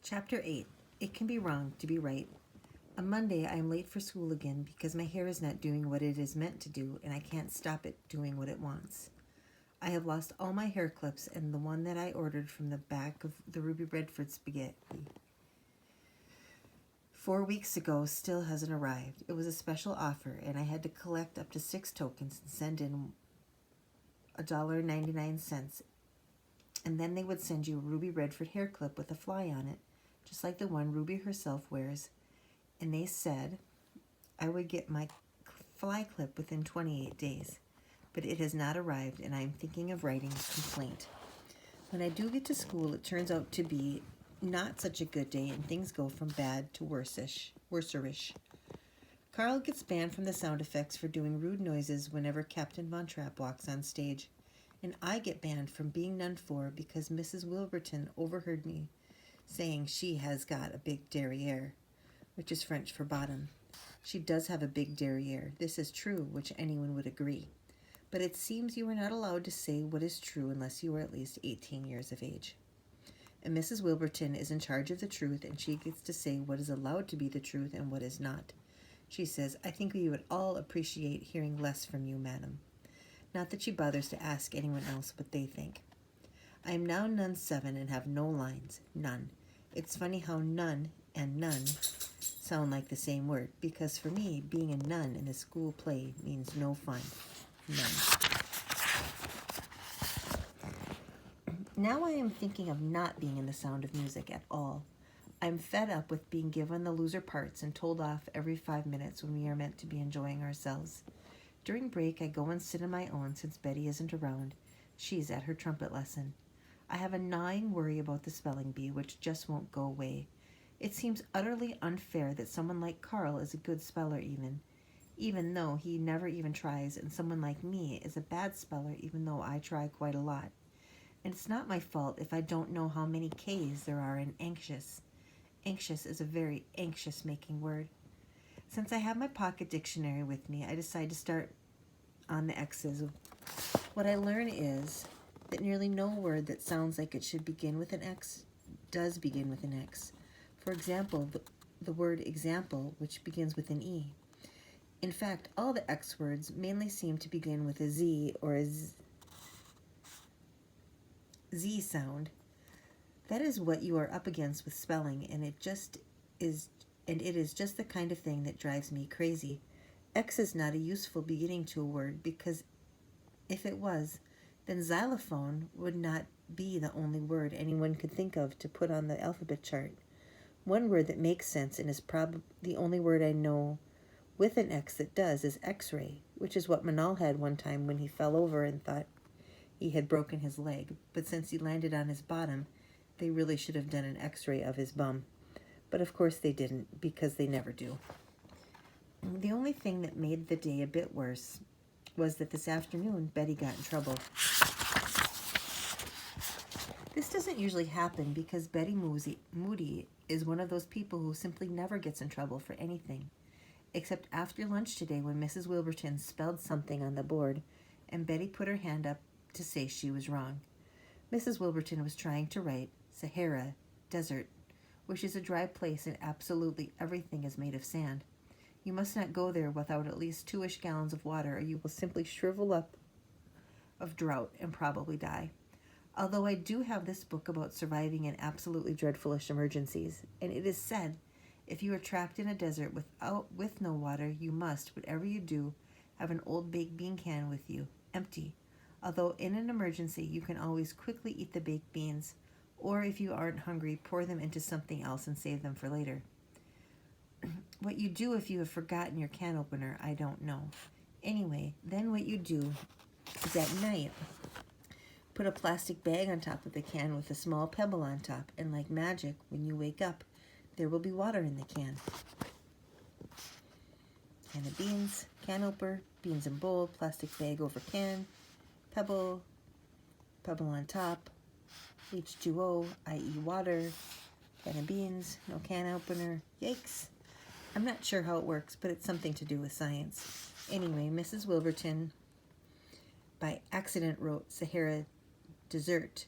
Chapter 8. It can be wrong to be right. On Monday, I am late for school again because my hair is not doing what it is meant to do and I can't stop it doing what it wants. I have lost all my hair clips and the one that I ordered from the back of the Ruby Redford spaghetti 4 weeks ago still hasn't arrived. It was a special offer and I had to collect up to 6 tokens and send in $1.99, and then they would send you a Ruby Redford hair clip with a fly on it, just like the one Ruby herself wears, and they said I would get my fly clip within 28 days, but it has not arrived and I am thinking of writing a complaint. When I do get to school, it turns out to be not such a good day and things go from bad to worserish. Carl gets banned from the sound effects for doing rude noises whenever Captain Von Trapp walks on stage, and I get banned from being none for because Mrs. Wilburton overheard me saying she has got a big derriere, which is French for bottom. She does have a big derriere. This is true, which anyone would agree. But it seems you are not allowed to say what is true unless you are at least 18 years of age. And Mrs. Wilburton is in charge of the truth, and she gets to say what is allowed to be the truth and what is not. She says, "I think we would all appreciate hearing less from you, madam." Not that she bothers to ask anyone else what they think. I am now nun 7 and have no lines. None. It's funny how nun and none sound like the same word, because for me, being a nun in a school play means no fun. None. Now I am thinking of not being in The Sound of Music at all. I'm fed up with being given the loser parts and told off every 5 minutes when we are meant to be enjoying ourselves. During break, I go and sit on my own since Betty isn't around. She's at her trumpet lesson. I have a gnawing worry about the spelling bee, which just won't go away. It seems utterly unfair that someone like Carl is a good speller even though he never even tries, and someone like me is a bad speller even though I try quite a lot. And it's not my fault if I don't know how many K's there are in anxious. Anxious is a very anxious-making word. Since I have my pocket dictionary with me, I decide to start on the X's. What I learn is that nearly no word that sounds like it should begin with an X does begin with an X. For example, the word example, which begins with an E. In fact, all the X words mainly seem to begin with a Z or a Z sound. That is what you are up against with spelling, and it is just the kind of thing that drives me crazy. X is not a useful beginning to a word, because if it was, then xylophone would not be the only word anyone could think of to put on the alphabet chart. One word that makes sense, and is probably the only word I know with an X that does, is X-ray, which is what Manal had one time when he fell over and thought he had broken his leg. But since he landed on his bottom, they really should have done an X-ray of his bum. But of course they didn't, because they never do. The only thing that made the day a bit worse was that this afternoon Betty got in trouble. This doesn't usually happen because Betty Moody is one of those people who simply never gets in trouble for anything, except after lunch today when Mrs. Wilburton spelled something on the board and Betty put her hand up to say she was wrong. Mrs. Wilburton was trying to write Sahara, desert, which is a dry place and absolutely everything is made of sand. You must not go there without at least 2-ish gallons of water, or you will simply shrivel up of drought and probably die. Although I do have this book about surviving in absolutely dreadfulish emergencies, and it is said if you are trapped in a desert with no water, you must, whatever you do, have an old baked bean can with you, empty. Although in an emergency, you can always quickly eat the baked beans, or if you aren't hungry, pour them into something else and save them for later. What you do if you have forgotten your can opener, I don't know. Anyway, then what you do is at night, put a plastic bag on top of the can with a small pebble on top, and like magic, when you wake up, there will be water in the can. Can of beans, can opener, beans in bowl, plastic bag over can, pebble on top, H2O, i.e. water, can of beans, no can opener, yikes. I'm not sure how it works, but it's something to do with science. Anyway, Mrs. Wilburton by accident wrote Sahara dessert,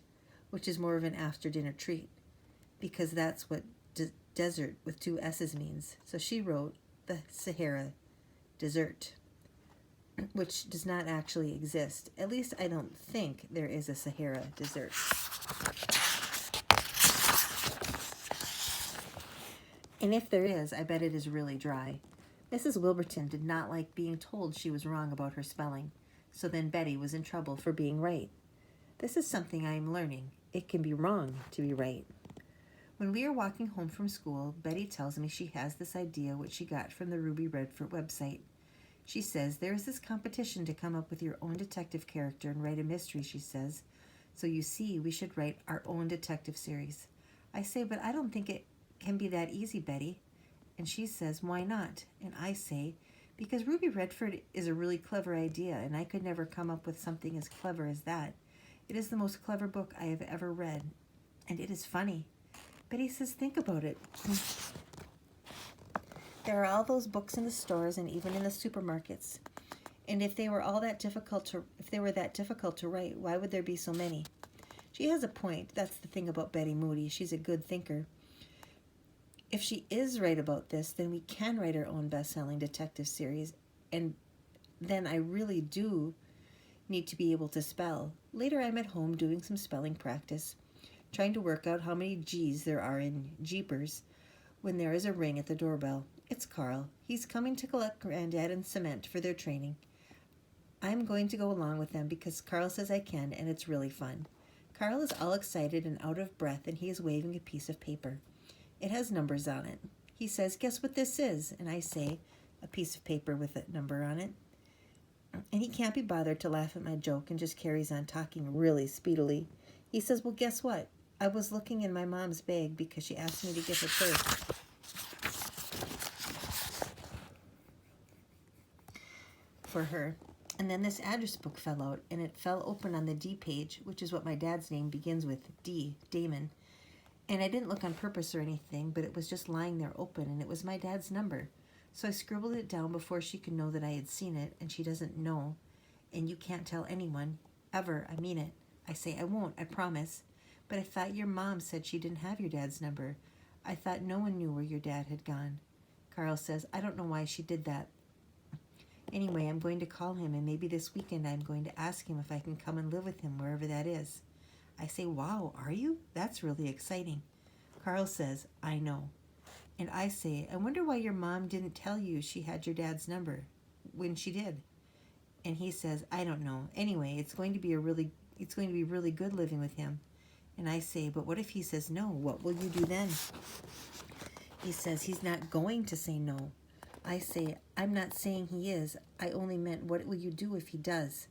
which is more of an after-dinner treat. because that's what desert with 2 S's means. So she wrote the Sahara Desert, which does not actually exist. At least I don't think there is a Sahara Desert. And if there is, I bet it is really dry. Mrs. Wilburton did not like being told she was wrong about her spelling, so then Betty was in trouble for being right. This is something I am learning. It can be wrong to be right. When we are walking home from school, Betty tells me she has this idea which she got from the Ruby Redford website. She says, there is this competition to come up with your own detective character and write a mystery, she says. So you see, we should write our own detective series. I say, but I don't think it can be that easy, Betty. And she says, why not? And I say, because Ruby Redford is a really clever idea, and I could never come up with something as clever as that. It is the most clever book I have ever read, and it is funny. Betty says, think about it. There are all those books in the stores and even in the supermarkets. And if they were that difficult to write, why would there be so many? She has a point. That's the thing about Betty Moody. She's a good thinker. If she is right about this, then we can write our own best-selling detective series, and then I really do need to be able to spell. Later, I'm at home doing some spelling practice, trying to work out how many G's there are in Jeepers, when there is a ring at the doorbell. It's Carl. He's coming to collect Granddad and Cement for their training. I'm going to go along with them because Carl says I can, and it's really fun. Carl is all excited and out of breath, and he is waving a piece of paper. It has numbers on it. He says, guess what this is? And I say, a piece of paper with a number on it. And he can't be bothered to laugh at my joke and just carries on talking really speedily. He says, well, guess what? I was looking in my mom's bag because she asked me to get her purse for her. And then this address book fell out, and it fell open on the D page, which is what my dad's name begins with, D, Damon. And I didn't look on purpose or anything, but it was just lying there open, and it was my dad's number. So I scribbled it down before she could know that I had seen it, and she doesn't know. And you can't tell anyone, ever, I mean it. I say, I won't, I promise. But I thought your mom said she didn't have your dad's number. I thought no one knew where your dad had gone. Carl says, I don't know why she did that. Anyway, I'm going to call him, and maybe this weekend I'm going to ask him if I can come and live with him wherever that is. I say, wow, are you? That's really exciting. Carl says, I know. And I say, I wonder why your mom didn't tell you she had your dad's number when she did. And he says, I don't know. Anyway, it's going to be really good living with him. And I say, but what if he says no? What will you do then? He says he's not going to say no. I say, I'm not saying he is. I only meant, what will you do if he does?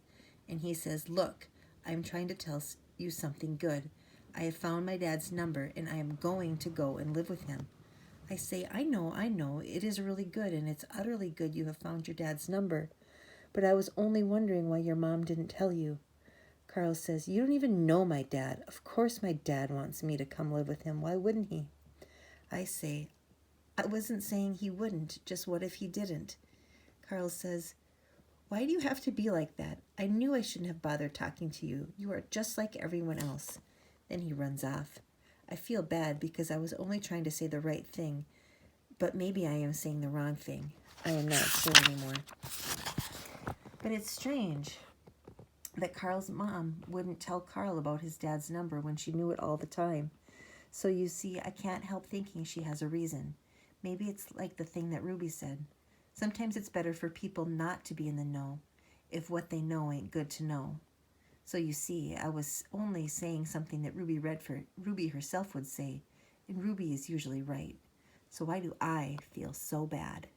And he says, look, I'm trying to tell you something good. I have found my dad's number, and I am going to go and live with him. I say, I know. It is really good, and it's utterly good you have found your dad's number. But I was only wondering why your mom didn't tell you. Carl says, you don't even know my dad. Of course my dad wants me to come live with him. Why wouldn't he? I say, I wasn't saying he wouldn't, just what if he didn't? Carl says, why do you have to be like that? I knew I shouldn't have bothered talking to you. You are just like everyone else. Then he runs off. I feel bad because I was only trying to say the right thing, but maybe I am saying the wrong thing. I am not sure anymore. But it's strange that Carl's mom wouldn't tell Carl about his dad's number when she knew it all the time. So you see, I can't help thinking she has a reason. Maybe it's like the thing that Ruby said. Sometimes it's better for people not to be in the know if what they know ain't good to know. So you see, I was only saying something that Ruby herself would say, and Ruby is usually right. So why do I feel so bad?